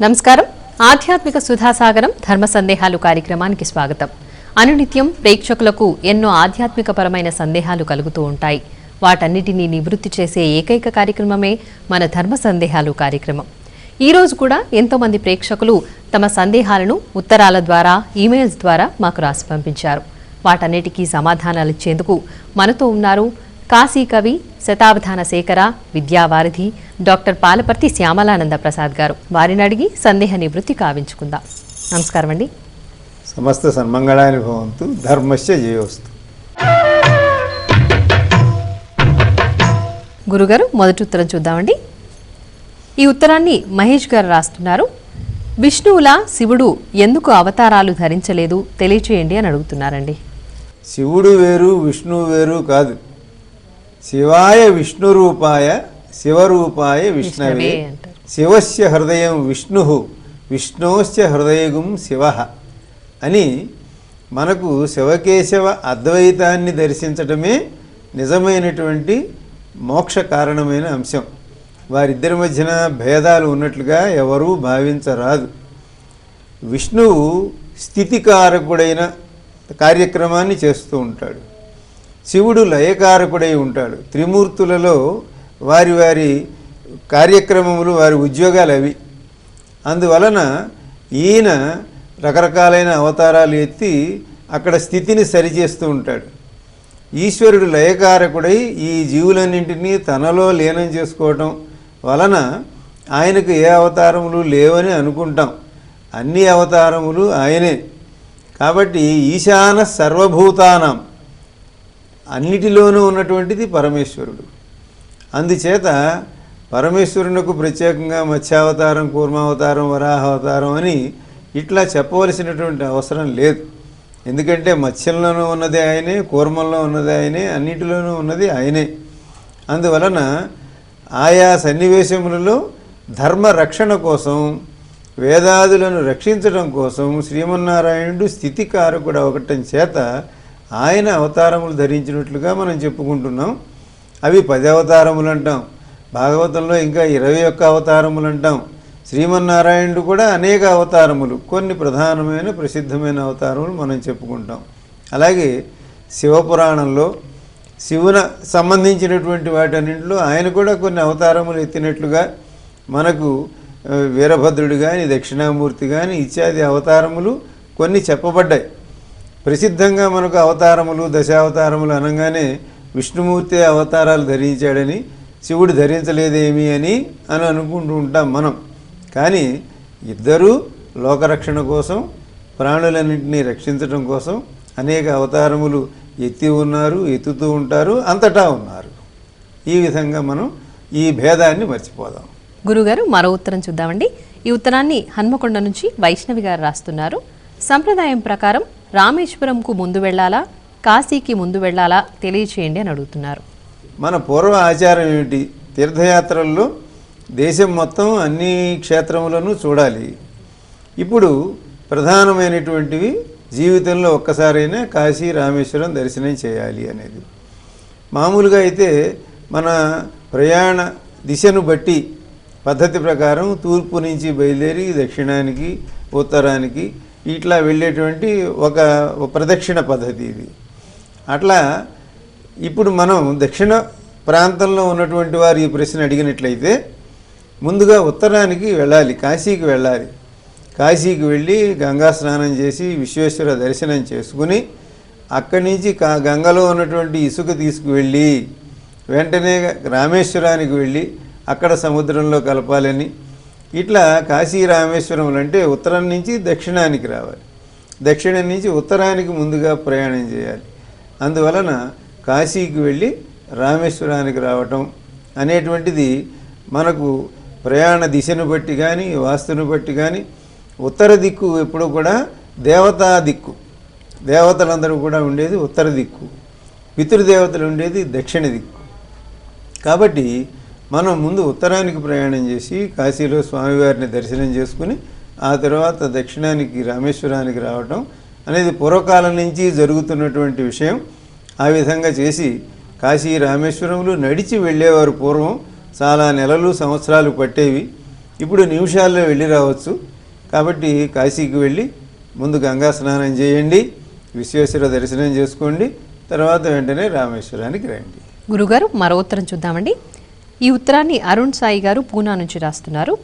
నమస్కారం. ఆధ్యాత్మిక సుధాసాగరం ధర్మ సందేహాలు కార్యక్రమానికి స్వాగతం. అనునిత్యం ప్రేక్షకులకు ఎన్నో ఆధ్యాత్మికపరమైన సందేహాలు కలుగుతూ ఉంటాయి. వాటన్నిటినీ నివృత్తి చేసే ఏకైక కార్యక్రమమే మన ధర్మ సందేహాలు కార్యక్రమం. ఈ రోజు కూడా ఎంతో మంది ప్రేక్షకులు తమ సందేహాలను ఉత్తరాల ద్వారా, ఈమెయిల్స్ ద్వారా మాకు రాసి పంపించారు. వాటన్నిటికీ సమాధానాలు ఇచ్చేందుకు మనతో ఉన్నారు కాశీ కవి, శతావధాన శేఖర, విద్యావారిధి డాక్టర్ పాలపర్తి శ్యామలానంద ప్రసాద్ గారు. వారిని అడిగి సందేహ నివృత్తి కావించుకుందాం. నమస్కారం అండి. సమస్త సన్మంగళాని భవంతు. ధర్మస్య జయోస్తు. గురుగారు, మొదటి ఉత్తరం చూద్దామండి. ఈ ఉత్తరాన్ని మహేష్ గారు రాస్తున్నారు. విష్ణువులా శివుడు ఎందుకు అవతారాలు ధరించలేదు తెలియచేయండి అని అడుగుతున్నారండి. శివుడు వేరు, విష్ణువు వేరు కాదు. శివాయ విష్ణురూపాయ శివరూపాయ విష్ణవే, శివస్య హృదయం విష్ణు, విష్ణోస్య హృదయగుం శివ అని మనకు శివకేశవ అద్వైతాన్ని దర్శించటమే నిజమైనటువంటి మోక్ష కారణమైన అంశం. వారిద్దరి మధ్యన భేదాలు ఉన్నట్లుగా ఎవరూ భావించరాదు. విష్ణువు స్థితికారకుడైన కార్యక్రమాన్ని చేస్తూ ఉంటాడు. శివుడు లయకారకుడై ఉంటాడు. త్రిమూర్తులలో వారి వారి కార్యక్రమములు, వారి ఉద్యోగాలు అవి. అందువలన ఈయన రకరకాలైన అవతారాలు ఎత్తి అక్కడ స్థితిని సరిచేస్తూ ఉంటాడు. ఈశ్వరుడు లయకారకుడై ఈ జీవులన్నింటినీ తనలో లీనం చేసుకోవటం వలన ఆయనకు ఏ అవతారములు లేవని అనుకుంటాం. అన్ని అవతారములు ఆయనే. కాబట్టి ఈశాన సర్వభూతానం, అన్నిటిలోనూ ఉన్నటువంటిది పరమేశ్వరుడు. అందుచేత పరమేశ్వరునకు ప్రత్యేకంగా మత్స్యావతారం, కూర్మావతారం, వరాహావతారం అని ఇట్లా చెప్పవలసినటువంటి అవసరం లేదు. ఎందుకంటే మత్స్యంలోనూ ఉన్నది ఆయనే, కూర్మంలో ఉన్నది ఆయనే, అన్నిటిలోనూ ఉన్నది ఆయనే. అందువలన ఆయా సన్నివేశములలో ధర్మ రక్షణ కోసం, వేదాదులను రక్షించడం కోసం శ్రీమన్నారాయణుడు స్థితికారకుడు అవటం చేత ఆయన అవతారములు ధరించినట్లుగా మనం చెప్పుకుంటున్నాం. అవి 10 అవతారములు అంటాం. భాగవతంలో ఇంకా 21 అవతారములు అంటాం. శ్రీమన్నారాయణుడు కూడా అనేక అవతారములు, కొన్ని ప్రధానమైన ప్రసిద్ధమైన అవతారములు మనం చెప్పుకుంటాం. అలాగే శివపురాణంలో శివున సంబంధించినటువంటి వాటన్నింటిలో ఆయన కూడా కొన్ని అవతారములు ఎత్తినట్లుగా మనకు వీరభద్రుడు కానీ, దక్షిణామూర్తి కానీ ఇత్యాది అవతారములు కొన్ని చెప్పబడ్డాయి. ప్రసిద్ధంగా మనకు అవతారములు, దశావతారములు అనగానే విష్ణుమూర్తి అవతారాలు ధరించాడని, శివుడు ధరించలేదేమి అని అనుకుంటూ ఉంటాం మనం. కానీ ఇద్దరూ లోకరక్షణ కోసం, ప్రాణులన్నింటినీ రక్షించడం కోసం అనేక అవతారములు ఎత్తి ఉన్నారు, ఎత్తుతూ ఉంటారు, అంతటా ఉన్నారు. ఈ విధంగా మనం ఈ భేదాన్ని మర్చిపోదాం. గురుగారు, మరో ఉత్తరం చూద్దామండి. ఈ ఉత్తరాన్ని హన్మకొండ నుంచి వైష్ణవి గారు రాస్తున్నారు. సంప్రదాయం ప్రకారం రామేశ్వరంకు ముందు వెళ్ళాలా, కాశీకి ముందు వెళ్ళాలా తెలియచేయండి అని అడుగుతున్నారు. మన పూర్వ ఆచారం ఏమిటి? తీర్థయాత్రల్లో దేశం మొత్తం అన్ని క్షేత్రములను చూడాలి. ఇప్పుడు ప్రధానమైనటువంటివి జీవితంలో ఒక్కసారైనా కాశీ, రామేశ్వరం దర్శనం చేయాలి అనేది. మామూలుగా అయితే మన ప్రయాణ దిశను బట్టి పద్ధతి ప్రకారం తూర్పు నుంచి బయలుదేరి దక్షిణానికి, ఉత్తరానికి ఇట్లా వెళ్ళేటువంటి ఒక ప్రదక్షిణ పద్ధతి ఇది. అట్లా ఇప్పుడు మనం దక్షిణ ప్రాంతంలో ఉన్నటువంటి వారు ఈ ప్రశ్న అడిగినట్లయితే ముందుగా ఉత్తరానికి వెళ్ళాలి, కాశీకి వెళ్ళాలి. కాశీకి వెళ్ళి గంగా స్నానం చేసి విశ్వేశ్వర దర్శనం చేసుకుని అక్కడి నుంచి గంగలో ఉన్నటువంటి ఇసుక తీసుకువెళ్ళి వెంటనే రామేశ్వరానికి వెళ్ళి అక్కడ సముద్రంలో కలపాలని, ఇట్లా కాశీ రామేశ్వరములు అంటే ఉత్తరం నుంచి దక్షిణానికి రావాలి, దక్షిణం నుంచి ఉత్తరానికి ముందుగా ప్రయాణం చేయాలి. అందువలన కాశీకి వెళ్ళి రామేశ్వరానికి రావటం అనేటువంటిది మనకు ప్రయాణ దిశను బట్టి కానీ, వాస్తును బట్టి కానీ, ఉత్తర దిక్కు ఎప్పుడు కూడా దేవతా దిక్కు, దేవతలందరూ కూడా ఉండేది ఉత్తర దిక్కు, పితృదేవతలు ఉండేది దక్షిణ దిక్కు. కాబట్టి మనం ముందు ఉత్తరానికి ప్రయాణం చేసి కాశీలో స్వామివారిని దర్శనం చేసుకుని ఆ తర్వాత దక్షిణానికి రామేశ్వరానికి రావటం అనేది పూర్వకాలం నుంచి జరుగుతున్నటువంటి విషయం. ఆ విధంగా చేసి కాశీ రామేశ్వరములు నడిచి వెళ్ళేవారు పూర్వం. చాలా నెలలు, సంవత్సరాలు పట్టేవి. ఇప్పుడు నిమిషాల్లో వెళ్ళి రావచ్చు. కాబట్టి కాశీకి వెళ్ళి ముందు గంగా స్నానం చేయండి, విశ్వేశ్వర దర్శనం చేసుకోండి, తర్వాత వెంటనే రామేశ్వరానికి రండి. గురుగారు మరో ఉత్తరం చూద్దామండి. ఈ ఉత్తరాన్ని అరుణ్ సాయి గారు పూనా నుంచి రాస్తున్నారు.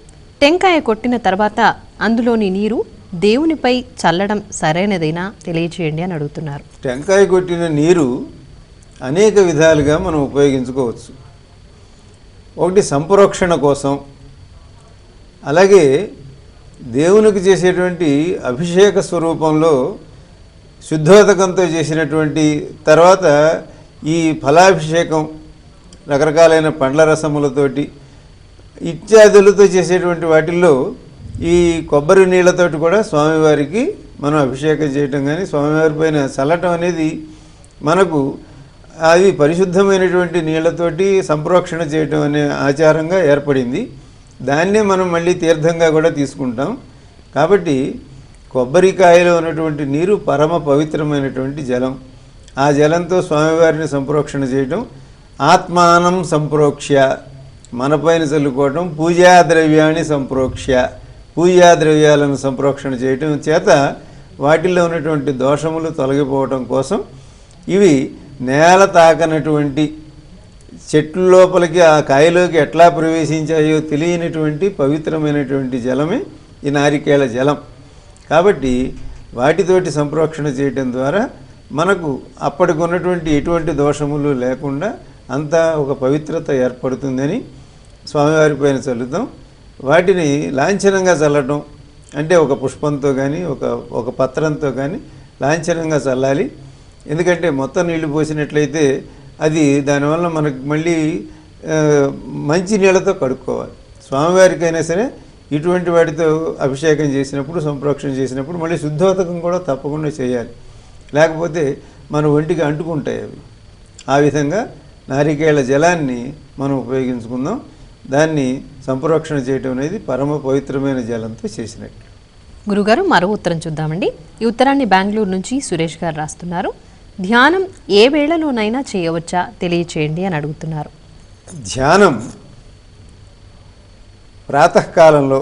టెంకాయ కొట్టిన తర్వాత అందులోని నీరు దేవునిపై చల్లడం సరైనదేనా తెలియచేయండి అని అడుగుతున్నారు. టెంకాయ కొట్టిన నీరు అనేక విధాలుగా మనం ఉపయోగించుకోవచ్చు. ఒకటి సంప్రోక్షణ కోసం, అలాగే దేవునికి చేసేటువంటి అభిషేక స్వరూపంలో శుద్ధోదకంతో చేసినటువంటి తర్వాత ఈ ఫలాభిషేకం రకరకాలైన పండ్ల రసములతోటి ఇత్యాదులతో చేసేటువంటి వాటిల్లో ఈ కొబ్బరి నీళ్ళతోటి కూడా స్వామివారికి మనం అభిషేకం చేయటం కానీ స్వామివారి పైన చల్లటం అనేది మనకు అది పరిశుద్ధమైనటువంటి నీళ్లతోటి సంప్రోక్షణ చేయటం అనే ఆచారంగా ఏర్పడింది. దాన్నే మనం మళ్ళీ తీర్థంగా కూడా తీసుకుంటాం. కాబట్టి కొబ్బరికాయలో ఉన్నటువంటి నీరు పరమ పవిత్రమైనటువంటి జలం. ఆ జలంతో స్వామివారిని సంప్రోక్షణ చేయటం, ఆత్మానం సంప్రోక్ష్య మనపైన చల్లుకోవటం, పూజా ద్రవ్యాన్ని సంప్రోక్ష్య పూజా ద్రవ్యాలను సంప్రోక్షణ చేయటం చేత వాటిల్లో ఉన్నటువంటి దోషములు తొలగిపోవటం కోసం ఇవి నేల తాకనటువంటి చెట్ల లోపలికి ఆ కాయలోకి ఎట్లా ప్రవేశించాయో తెలియనటువంటి పవిత్రమైనటువంటి జలమే ఈ నారికేళ జలం. కాబట్టి వాటితోటి సంప్రోక్షణ చేయటం ద్వారా మనకు అప్పటికి ఉన్నటువంటి ఎటువంటి దోషములు లేకుండా అంతా ఒక పవిత్రత ఏర్పడుతుందని స్వామివారి పైన చల్లుతాం. వాటిని లాంఛనంగా చల్లటం అంటే ఒక పుష్పంతో కానీ ఒక పత్రంతో కానీ లాంఛనంగా చల్లాలి. ఎందుకంటే మొత్తం నీళ్లు పోసినట్లయితే అది దానివల్ల మనకు మళ్ళీ మంచి నీళ్ళతో కడుక్కోవాలి. స్వామివారికైనా సరే ఇటువంటి వాటితో అభిషేకం చేసినప్పుడు సంప్రోక్షణ చేసినప్పుడు మళ్ళీ శుద్ధోదకం కూడా తప్పకుండా చేయాలి, లేకపోతే మన ఒంటికి అంటుకుంటాయి అవి. ఆ విధంగా నారికేళ జలాన్ని మనం ఉపయోగించుకుందాం. దాన్ని సంప్రోక్షణ చేయటం అనేది పరమ పవిత్రమైన జలంతో చేసినట్టు. గురుగారు మరో ఉత్తరం చూద్దామండి. ఈ ఉత్తరాన్ని బెంగళూరు నుంచి సురేష్ గారు రాస్తున్నారు. ధ్యానం ఏ వేళలోనైనా చేయవచ్చా తెలియచేయండి అని అడుగుతున్నారు. ధ్యానం ప్రాతకాలంలో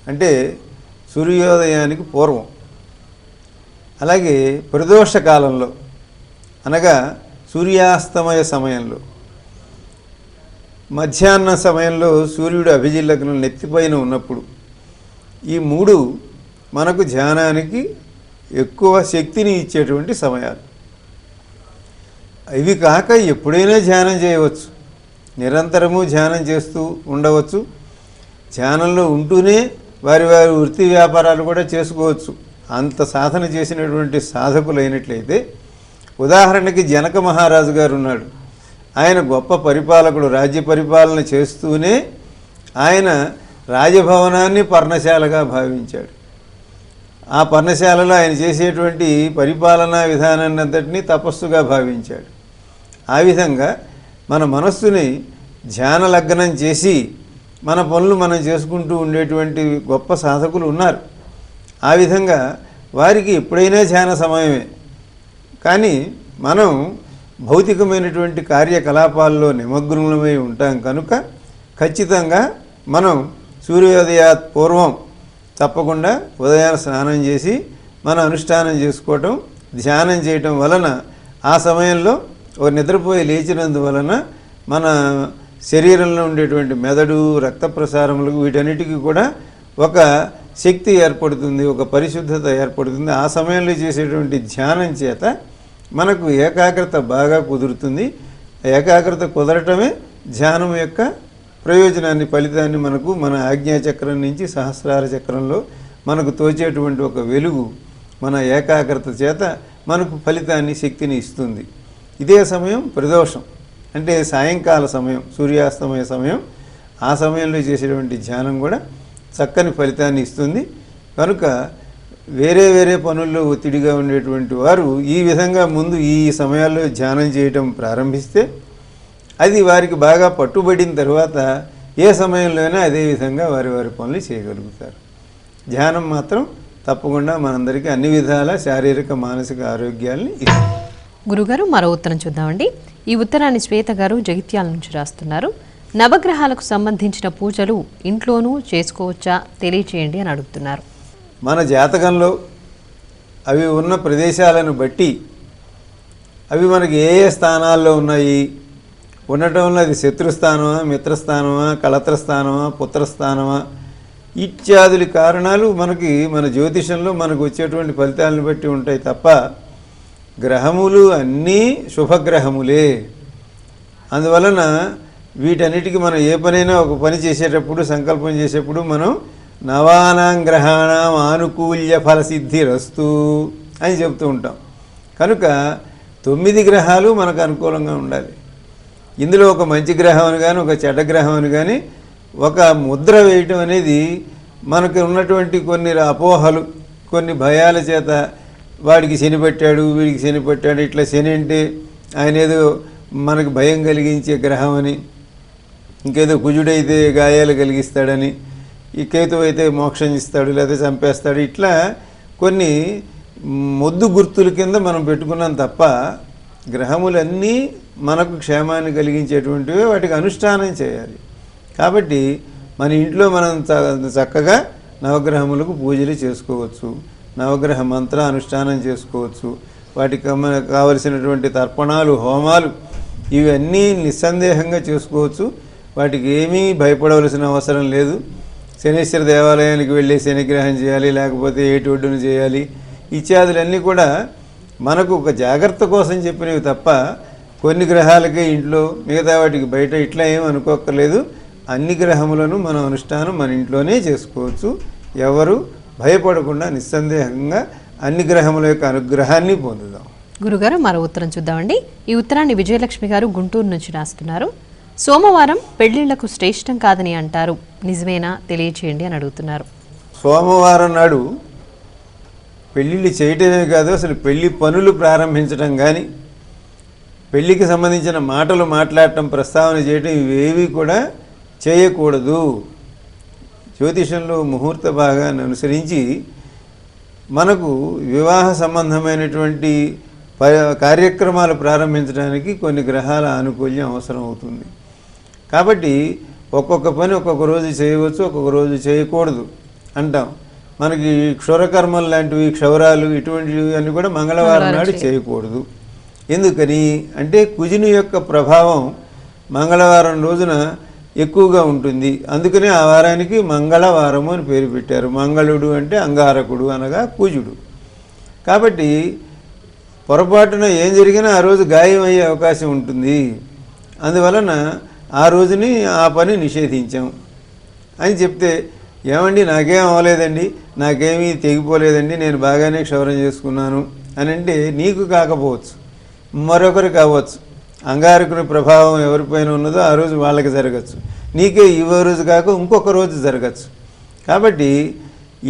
అంటే సూర్యోదయానికి పూర్వం, అలాగే ప్రదోష కాలంలో అనగా సూర్యాస్తమయ సమయంలో, మధ్యాహ్న సమయంలో సూర్యుడు అభిజిల్లగ్నం నెత్తిపైన ఉన్నప్పుడు, ఈ మూడు మనకు ధ్యానానికి ఎక్కువ శక్తిని ఇచ్చేటువంటి సమయాలు. ఇవి కాక ఎప్పుడైనా ధ్యానం చేయవచ్చు, నిరంతరము ధ్యానం చేస్తూ ఉండవచ్చు. ధ్యానంలో ఉంటూనే వారి వృత్తి వ్యాపారాలు కూడా చేసుకోవచ్చు. అంత సాధన చేసినటువంటి సాధకులైనట్లయితే, ఉదాహరణకి జనక మహారాజు గారు ఉన్నాడు. ఆయన గొప్ప పరిపాలకుడు, రాజ్య పరిపాలన చేస్తూనే ఆయన రాజభవనాన్ని పర్ణశాలగా భావించాడు. ఆ పర్ణశాలలో ఆయన చేసేటువంటి పరిపాలనా విధానాన్ని అంతటినీ తపస్సుగా భావించాడు. ఆ విధంగా మన మనస్సుని ధ్యాన లగ్నం చేసి మన పనులు మనం చేసుకుంటూ ఉండేటువంటి గొప్ప సాధకులు ఉన్నారు. ఆ విధంగా వారికి ఎప్పుడైనా ధ్యాన సమయమే. కానీ మనం భౌతికమైనటువంటి కార్యకలాపాల్లో నిమగ్నమై ఉంటాం కనుక ఖచ్చితంగా మనం సూర్యోదయాత్ పూర్వం తప్పకుండా ఉదయాన స్నానం చేసి మన అనుష్ఠానం చేసుకోవటం, ధ్యానం చేయటం వలన ఆ సమయంలో ఒక నిద్రపోయి లేచినందువలన మన శరీరంలో ఉండేటువంటి మెదడు, రక్త ప్రసారములకు వీటన్నిటికీ కూడా ఒక శక్తి ఏర్పడుతుంది, ఒక పరిశుద్ధత ఏర్పడుతుంది. ఆ సమయంలో చేసేటువంటి ధ్యానం చేత మనకు ఏకాగ్రత బాగా కుదురుతుంది. ఏకాగ్రత కుదరటమే ధ్యానం యొక్క ప్రయోజనాన్ని, ఫలితాన్ని మనకు మన ఆజ్ఞాచక్రం నుంచి సహస్రార చక్రంలో మనకు తోచేటువంటి ఒక వెలుగు మన ఏకాగ్రత చేత మనకు ఫలితాన్ని, శక్తిని ఇస్తుంది. ఇదే సమయం ప్రదోషం అంటే సాయంకాల సమయం, సూర్యాస్తమయ సమయం. ఆ సమయంలో చేసేటువంటి ధ్యానం కూడా చక్కని ఫలితాన్ని ఇస్తుంది. కనుక వేరే వేరే పనుల్లో ఒత్తిడిగా ఉండేటువంటి వారు ఈ విధంగా ముందు ఈ సమయాల్లో ధ్యానం చేయటం ప్రారంభిస్తే అది వారికి బాగా పట్టుబడిన తర్వాత ఏ సమయంలోనైనా అదే విధంగా వారి వారి పనులు చేయగలుగుతారు. ధ్యానం మాత్రం తప్పకుండా మనందరికీ అన్ని విధాల శారీరక మానసిక ఆరోగ్యాల్ని ఇస్తుంది. గురుగారు మరో ఉత్తరం చూద్దామండి. ఈ ఉత్తరాన్ని శ్వేత గారు జగిత్యాల నుంచి రాస్తున్నారు. నవగ్రహాలకు సంబంధించిన పూజలు ఇంట్లోనూ చేసుకోవచ్చా తెలియచేయండి అని అడుగుతున్నారు. మన జాతకంలో అవి ఉన్న ప్రదేశాలను బట్టి అవి మనకి ఏ ఏ స్థానాల్లో ఉన్నాయి, ఉండటం వల్ల అది శత్రుస్థానమా, మిత్రస్థానమా, కళత్రస్థానమా, పుత్రస్థానమా ఇత్యాదుల కారణాలు మనకి మన జ్యోతిషంలో మనకు వచ్చేటువంటి ఫలితాలను బట్టి ఉంటాయి తప్ప గ్రహములు అన్నీ శుభగ్రహములే. అందువలన వీటన్నిటికీ మనం ఏ పనైనా ఒక పని చేసేటప్పుడు సంకల్పం చేసేటప్పుడు మనం నవానాం గ్రహాణం ఆనుకూల్య ఫలసిద్ధిరస్తు అని చెప్తూ ఉంటాం. కనుక 9 గ్రహాలు మనకు అనుకూలంగా ఉండాలి. ఇందులో ఒక మంచి గ్రహం అని కానీ ఒక చెడ్డ గ్రహం అని కానీ ఒక ముద్ర వేయటం అనేది మనకు ఉన్నటువంటి కొన్ని అపోహలు, కొన్ని భయాల చేత వాడికి శని పెట్టాడు, వీడికి శని పెట్టాడు, ఇట్లా శని అంటే ఆయన ఏదో మనకు భయం కలిగించే గ్రహం అని, ఇంకేదో కుజుడైతే గాయాలు కలిగిస్తాడని, ఈ కేతువు అయితే మోక్షం ఇస్తాడు లేదా చంపేస్తాడు, ఇట్లా కొన్ని మొద్దు గుర్తుల కింద మనం పెట్టుకున్నాం తప్ప గ్రహములన్నీ మనకు క్షేమాన్ని కలిగించేటువంటివి, వాటికి అనుష్ఠానం చేయాలి. కాబట్టి మన ఇంట్లో మనం చక్కగా నవగ్రహములకు పూజలు చేసుకోవచ్చు, నవగ్రహ మంత్ర అనుష్ఠానం చేసుకోవచ్చు, వాటికి కావలసినటువంటి తర్పణాలు, హోమాలు ఇవన్నీ నిస్సందేహంగా చేసుకోవచ్చు. వాటికి ఏమీ భయపడవలసిన అవసరం లేదు. శనీశ్వర దేవాలయానికి వెళ్ళి శనిగ్రహం చేయాలి, లేకపోతే ఏటి ఒడ్డును చేయాలి, ఇత్యాదులన్నీ కూడా మనకు ఒక జాగ్రత్త కోసం చెప్పినవి తప్ప కొన్ని గ్రహాలకే ఇంట్లో, మిగతా వాటికి బయట ఇట్లా ఏం అనుకోక్కర్లేదు. అన్ని గ్రహములను మనం అనుష్ఠానం మన ఇంట్లోనే చేసుకోవచ్చు. ఎవరు భయపడకుండా నిస్సందేహంగా అన్ని గ్రహముల యొక్క అనుగ్రహాన్ని పొందుదాం. గురుగారు మరో ఉత్తరం చూద్దామండి. ఈ ఉత్తరాన్ని విజయలక్ష్మి గారు గుంటూరు నుంచి రాస్తున్నారు. సోమవారం పెళ్లిళ్లకు శ్రేష్టం కాదని అంటారు, నిజమేనా తెలియచేయండి అని అడుగుతున్నారు. సోమవారం నాడు పెళ్ళిళ్ళు చేయటమే కాదు, అసలు పెళ్లి పనులు ప్రారంభించడం కానీ, పెళ్లికి సంబంధించిన మాటలు మాట్లాడటం, ప్రస్తావన చేయటం ఇవేవి కూడా చేయకూడదు. జ్యోతిషంలో ముహూర్త భాగాన్ని అనుసరించి మనకు వివాహ సంబంధమైనటువంటి కార్యక్రమాలు ప్రారంభించడానికి కొన్ని గ్రహాల ఆనుకూల్యం అవసరం అవుతుంది. కాబట్టి ఒక్కొక్క పని ఒక్కొక్క రోజు చేయవచ్చు, ఒక్కొక్క రోజు చేయకూడదు అంటాం. మనకి క్షురకర్మలు లాంటివి, క్షౌరాలు ఇటువంటివి అన్నీ కూడా మంగళవారం నాడు చేయకూడదు. ఎందుకని అంటే కుజుని యొక్క ప్రభావం మంగళవారం రోజున ఎక్కువగా ఉంటుంది. అందుకనే ఆ వారానికి మంగళవారము అని పేరు పెట్టారు. మంగళుడు అంటే అంగారకుడు అనగా కుజుడు. కాబట్టి పొరపాటున ఏం జరిగినా ఆ రోజు గాయం అయ్యే అవకాశం ఉంటుంది. అందువలన ఆ రోజుని ఆ పని నిషేధించాం అని చెప్తే, ఏమండి నాకేం అవ్వలేదండి, నాకేమీ తెగిపోలేదండి, నేను బాగానే క్షౌరం చేసుకున్నాను అని అంటే నీకు కాకపోవచ్చు, మరొకరు కావచ్చు. అంగారకుని ప్రభావం ఎవరిపైన ఉన్నదో ఆ రోజు వాళ్ళకి జరగచ్చు, నీకే ఈ రోజు కాక ఇంకొక రోజు జరగచ్చు. కాబట్టి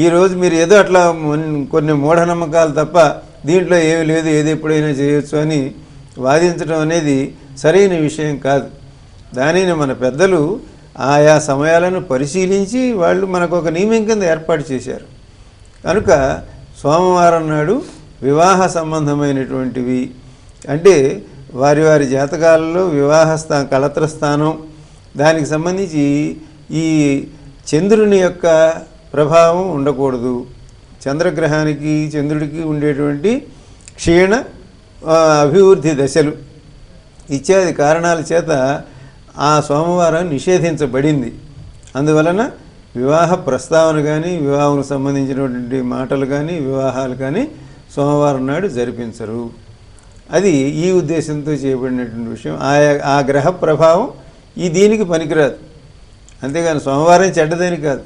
ఈరోజు మీరు ఏదో అట్లా కొన్ని మూఢనమ్మకాలు తప్ప దీంట్లో ఏమీ లేదు, ఏది ఎప్పుడైనా చేయొచ్చు అని వాదించడం అనేది సరైన విషయం కాదు. దానిని మన పెద్దలు ఆయా సమయాలను పరిశీలించి వాళ్ళు మనకు ఒక నియమం కింద ఏర్పాటు చేశారు. కనుక సోమవారం నాడు వివాహ సంబంధమైనటువంటివి అంటే వారి వారి జాతకాలలో వివాహ కళత్ర స్థానం, దానికి సంబంధించి ఈ చంద్రుని యొక్క ప్రభావం ఉండకూడదు. చంద్రగ్రహానికి చంద్రుడికి ఉండేటువంటి క్షీణ అభివృద్ధి దశలు ఇత్యాది కారణాల చేత ఆ సోమవారం నిషేధించబడింది. అందువలన వివాహ ప్రస్తావన కానీ, వివాహం సంబంధించినటువంటి మాటలు కానీ, వివాహాలు కానీ సోమవారం నాడు జరిపించరు. అది ఈ ఉద్దేశంతో చేయబడినటువంటి విషయం. ఆ గ్రహ ప్రభావం దీనికి పనికిరాదు. అంతేగాని సోమవారం చెడ్డదని కాదు,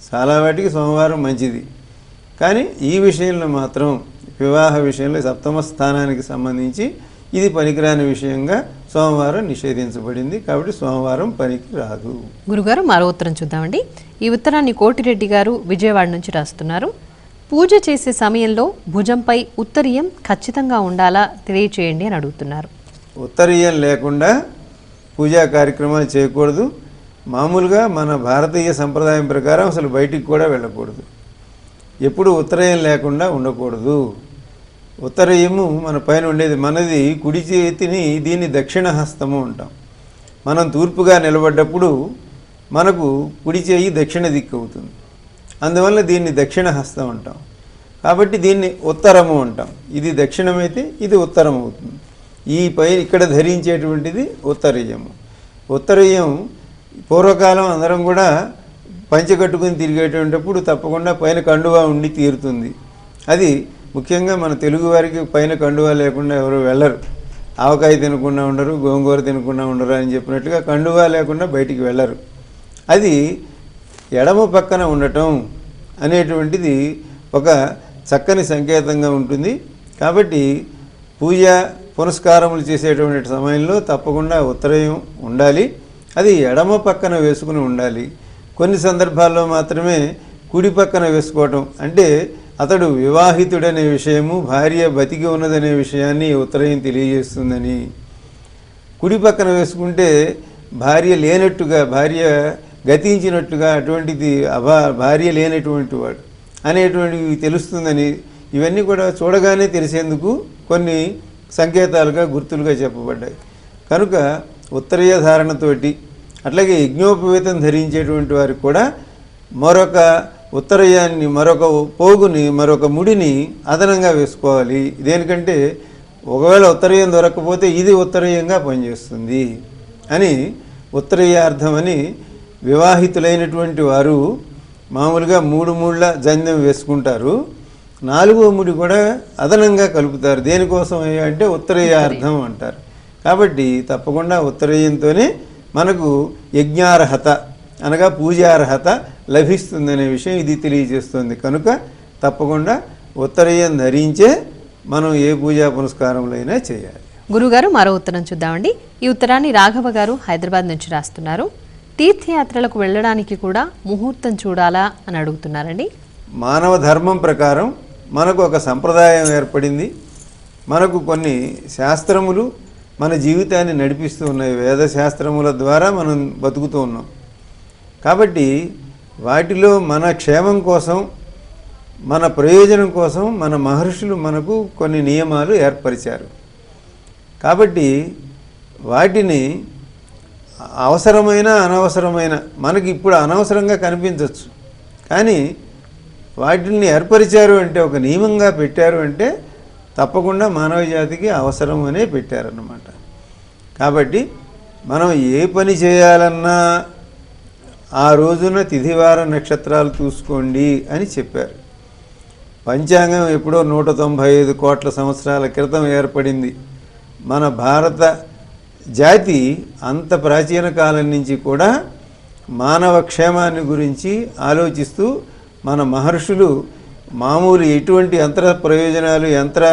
చాలా వాటికి సోమవారం మంచిది. కానీ ఈ విషయంలో మాత్రం వివాహ విషయంలో సప్తమ స్థానానికి సంబంధించి ఇది పనికిరాని విషయంగా సోమవారం నిషేధించబడింది. కాబట్టి సోమవారం పనికి రాదు. గురుగారు మరో ఉత్తరం చూద్దామండి. ఈ ఉత్తరాన్ని కోటిరెడ్డి గారు విజయవాడ నుంచి రాస్తున్నారు. పూజ చేసే సమయంలో భుజంపై ఉత్తరీయం ఖచ్చితంగా ఉండాలా తెలియచేయండి అని అడుగుతున్నారు. ఉత్తరీయం లేకుండా పూజా కార్యక్రమాలు చేయకూడదు. మామూలుగా మన భారతీయ సంప్రదాయం ప్రకారం అసలు బయటికి కూడా వెళ్ళకూడదు. ఎప్పుడు ఉత్తరీయం లేకుండా ఉండకూడదు. ఉత్తరీయము మన పైన ఉండేది, మనది కుడి చేతిని దీన్ని దక్షిణ హస్తము అంటాం. మనం తూర్పుగా నిలబడ్డప్పుడు మనకు కుడి చేయి దక్షిణ దిక్కు అవుతుంది. అందువల్ల దీన్ని దక్షిణ హస్తం అంటాం. కాబట్టి దీన్ని ఉత్తరము అంటాం. ఇది దక్షిణమైతే ఇది ఉత్తరం అవుతుంది. ఈ ఇక్కడ ధరించేటువంటిది ఉత్తరీయము. ఉత్తరీయం పూర్వకాలం అందరం కూడా పంచె కట్టుకుని తిరిగేటప్పుడు తప్పకుండా పైన కండువా ఉండి తీరుతుంది. అది ముఖ్యంగా మన తెలుగు వారికి పైన కండువా లేకుండా ఎవరు వెళ్ళరు. ఆవకాయ తినకుండా ఉండరు, గోంగూర తినకుండా ఉండరు అని చెప్పినట్టుగా కండువా లేకుండా బయటికి వెళ్ళరు. అది ఎడమ పక్కన ఉండటం అనేటువంటిది ఒక చక్కని సంకేతంగా ఉంటుంది. కాబట్టి పూజ పునస్కారములు చేసేటువంటి సమయంలో తప్పకుండా ఉత్తరయం ఉండాలి. అది ఎడమ పక్కన వేసుకుని ఉండాలి. కొన్ని సందర్భాల్లో మాత్రమే కుడి పక్కన వేసుకోవటం, అంటే అతడు వివాహితుడనే విషయము, భార్య బతికి ఉన్నదనే విషయాన్ని ఉత్తరయం తెలియజేస్తుందని. కుడి పక్కన వేసుకుంటే భార్య లేనట్టుగా, భార్య గతించినట్టుగా, అటువంటిది భార్య లేనటువంటి వాడు అనేటువంటివి తెలుస్తుందని, ఇవన్నీ కూడా చూడగానే తెలిసేందుకు కొన్ని సంకేతాలుగా గుర్తులుగా చెప్పబడ్డాయి. కనుక ఉత్తరీయ ధారణతోటి, అట్లాగే యజ్ఞోపవేతం ధరించేటువంటి వారికి కూడా మరొక ఉత్తరయాన్ని, మరొక పోగుని, మరొక ముడిని అదనంగా వేసుకోవాలి. దేనికంటే ఒకవేళ ఉత్తరయం దొరకకపోతే ఇది ఉత్తరయంగా పనిచేస్తుంది అని ఉత్తరీయార్థం అని వివాహితులైనటువంటి వారు మామూలుగా 3 ముళ్ళ జంధ్యం వేసుకుంటారు. 4వ ముడి కూడా అదనంగా కలుపుతారు. దేనికోసం అంటే ఉత్తరీయార్థం అంటారు. కాబట్టి తప్పకుండా ఉత్తరీయంతోనే మనకు యజ్ఞార్హత అనగా పూజార్హత లభిస్తుందనే విషయం ఇది తెలియజేస్తుంది. కనుక తప్పకుండా ఉత్తరీయం ధరించే మనం ఏ పూజా పునస్కారములైనా చేయాలి. గురుగారు, మరో ఉత్తరం చూద్దామండి. ఈ ఉత్తరాన్ని రాఘవ గారు హైదరాబాద్ నుంచి రాస్తున్నారు. తీర్థయాత్రలకు వెళ్ళడానికి కూడా ముహూర్తం చూడాలా అని అడుగుతున్నారండి. మానవ ధర్మం ప్రకారం మనకు ఒక సంప్రదాయం ఏర్పడింది. మనకు కొన్ని శాస్త్రములు మన జీవితాన్ని నడిపిస్తూ ఉన్నాయి. వేద శాస్త్రముల ద్వారా మనం బతుకుతూ ఉన్నాం. కాబట్టి వాటిలో మన క్షేమం కోసం, మన ప్రయోజనం కోసం మన మహర్షులు మనకు కొన్ని నియమాలు ఏర్పరిచారు. కాబట్టి వాటిని అవసరమైన అనవసరమైన, మనకి ఇప్పుడు అనవసరంగా కనిపించవచ్చు, కానీ వాటిని ఏర్పరిచారు అంటే, ఒక నియమంగా పెట్టారు అంటే తప్పకుండా మానవ జాతికి అవసరం అనే పెట్టారన్నమాట. కాబట్టి మనం ఏ పని చేయాలన్నా ఆ రోజున తిథివార నక్షత్రాలు చూసుకోండి అని చెప్పారు. పంచాంగం ఎప్పుడో 195 కోట్ల సంవత్సరాల క్రితం ఏర్పడింది. మన భారత జాతి అంత ప్రాచీన కాలం నుంచి కూడా మానవ క్షేమాన్ని గురించి ఆలోచిస్తూ మన మహర్షులు మామూలు ఎటువంటి యంత్ర ప్రయోజనాలు, యంత్ర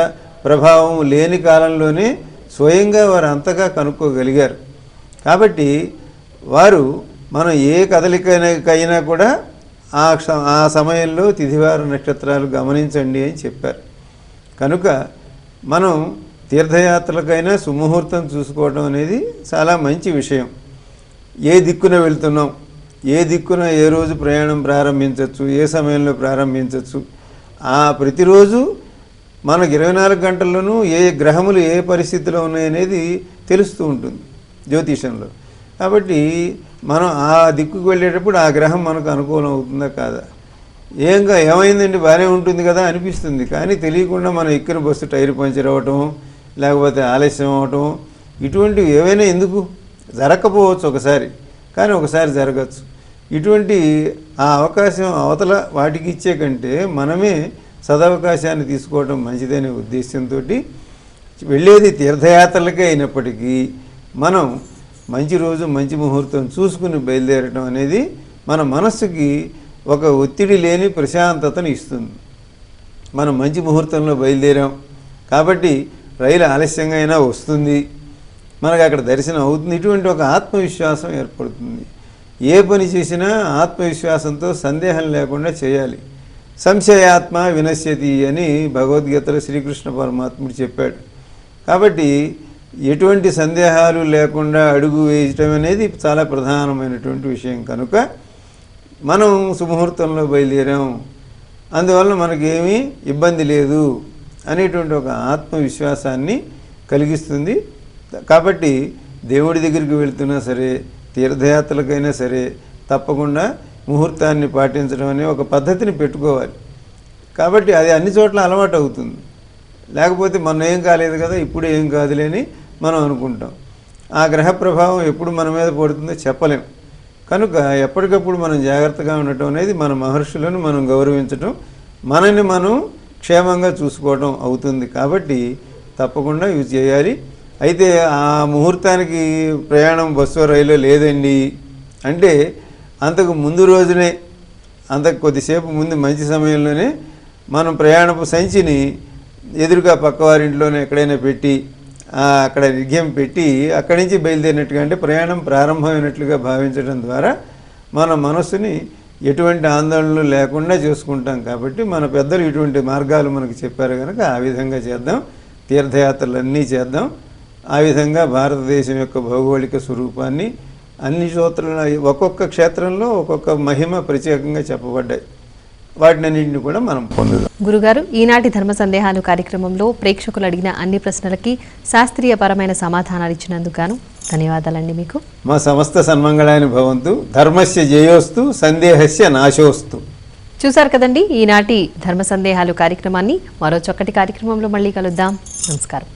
ప్రభావం లేని కాలంలోనే స్వయంగా వారు అంతగా కనుక్కోగలిగారు. కాబట్టి వారు మనం ఏ కదలికైనా కూడా ఆ సమయంలో తిథివార నక్షత్రాలు గమనించండి అని చెప్పారు. కనుక మనం తీర్థయాత్రలకైనా సుముహూర్తం చూసుకోవడం అనేది చాలా మంచి విషయం. ఏ దిక్కున వెళ్తున్నాం, ఏ దిక్కున ఏ రోజు ప్రయాణం ప్రారంభించవచ్చు, ఏ సమయంలో ప్రారంభించవచ్చు, ప్రతిరోజు మనకు 24 గంటల్లోనూ ఏ గ్రహములు ఏ పరిస్థితిలో ఉన్నాయనేది తెలుస్తూ ఉంటుంది జ్యోతిషంలో. కాబట్టి మనం ఆ దిక్కుకు వెళ్ళేటప్పుడు ఆ గ్రహం మనకు అనుకూలం అవుతుందా కాదా, ఏమైందండి బాగానే ఉంటుంది కదా అనిపిస్తుంది, కానీ తెలియకుండా మనం ఎక్కిన బస్సు టైర్ పంచర్ అవ్వటం, లేకపోతే ఆలస్యం అవ్వటం, ఇటువంటివి ఏవైనా ఎందుకు జరగకపోవచ్చు ఒకసారి, కానీ ఒకసారి జరగచ్చు. ఇటువంటి ఆ అవకాశం అవతల వాటికి ఇచ్చే కంటే మనమే సదవకాశాన్ని తీసుకోవడం మంచిదనే ఉద్దేశంతో వెళ్ళేది తీర్థయాత్రలకే అయినప్పటికీ మనం మంచి రోజు మంచి ముహూర్తం చూసుకుని బయలుదేరటం అనేది మన మనస్సుకి ఒక ఒత్తిడి లేని ప్రశాంతతను ఇస్తుంది. మనం మంచి ముహూర్తంలో బయలుదేరాం కాబట్టి రైలు ఆలస్యంగా అయినా వస్తుంది, మనకు అక్కడ దర్శనం అవుతుంది. ఇటువంటి ఒక ఆత్మవిశ్వాసం ఏర్పడుతుంది. ఏ పని చేసినా ఆత్మవిశ్వాసంతో సందేహం లేకుండా చేయాలి. సంశయాత్మ వినశ్యతి అని భగవద్గీతలో శ్రీకృష్ణ పరమాత్ముడు చెప్పాడు. కాబట్టి ఎటువంటి సందేహాలు లేకుండా అడుగు వేయటం అనేది చాలా ప్రధానమైనటువంటి విషయం. కనుక మనం సుముహూర్తంలో బయలుదేరాం, అందువల్ల మనకేమీ ఇబ్బంది లేదు అనేటువంటి ఒక ఆత్మవిశ్వాసాన్ని కలిగిస్తుంది. కాబట్టి దేవుడి దగ్గరికి వెళ్తున్నా సరే, తీర్థయాత్రలకైనా సరే తప్పకుండా ముహూర్తాన్ని పాటించడం అనే ఒక పద్ధతిని పెట్టుకోవాలి. కాబట్టి అది అన్ని చోట్ల అలవాటు అవుతుంది. లేకపోతే మొన్న ఏం కాలేదు కదా, ఇప్పుడు ఏం కాదులేని మనం అనుకుంటాం. ఆ గ్రహ ప్రభావం ఎప్పుడు మన మీద పడుతుందో చెప్పలేం. కనుక ఎప్పటికప్పుడు మనం జాగ్రత్తగా ఉండటం అనేది మన మహర్షులను మనం గౌరవించటం, మనని మనం క్షేమంగా చూసుకోవడం అవుతుంది. కాబట్టి తప్పకుండా ఇవి చేయాలి. అయితే ఆ ముహూర్తానికి ప్రయాణం బస్సు రైలు లేదండి అంటే అంతకు ముందు రోజునే, అంతకు కొద్దిసేపు ముందు మంచి సమయంలోనే మనం ప్రయాణపు సంచిని ఎదురుగా పక్కవారింట్లోనే ఎక్కడైనా పెట్టి అక్కడ నిర్ఘ్యం పెట్టి అక్కడి నుంచి బయలుదేరినట్టుగా, అంటే ప్రయాణం ప్రారంభమైనట్లుగా భావించడం ద్వారా మన మనస్సుని ఎటువంటి ఆందోళనలు లేకుండా చూసుకుంటాం. కాబట్టి మన పెద్దలు ఇటువంటి మార్గాలు మనకు చెప్పారు కనుక ఆ విధంగా చేద్దాం. తీర్థయాత్రలన్నీ చేద్దాం. ఆ విధంగా భారతదేశం యొక్క భౌగోళిక స్వరూపాన్ని అన్ని చోట్ల, ఒక్కొక్క క్షేత్రంలో ఒక్కొక్క మహిమ ప్రత్యేకంగా చెప్పబడ్డాయి. వాటినన్నింటిని కూడా మనం పొందుదాం. గురుగారు, ఈనాటి ధర్మ సందేహాలు కార్యక్రమంలో ప్రేక్షకులు అడిగిన అన్ని ప్రశ్నలకి శాస్త్రీయపరమైన సమాధానాలు ఇచ్చినందుకు గాను ధన్యవాదాలండి మీకు. మా సమస్త సన్మంగళాని భవంతు. ధర్మస్య జయోస్తు, సందేహస్య నాశోస్తు. చూశారు కదండి ఈనాటి ధర్మ సందేహాలు కార్యక్రమాన్ని. మరో చక్కటి కార్యక్రమంలో మళ్ళీ కలుద్దాం. నమస్కారం.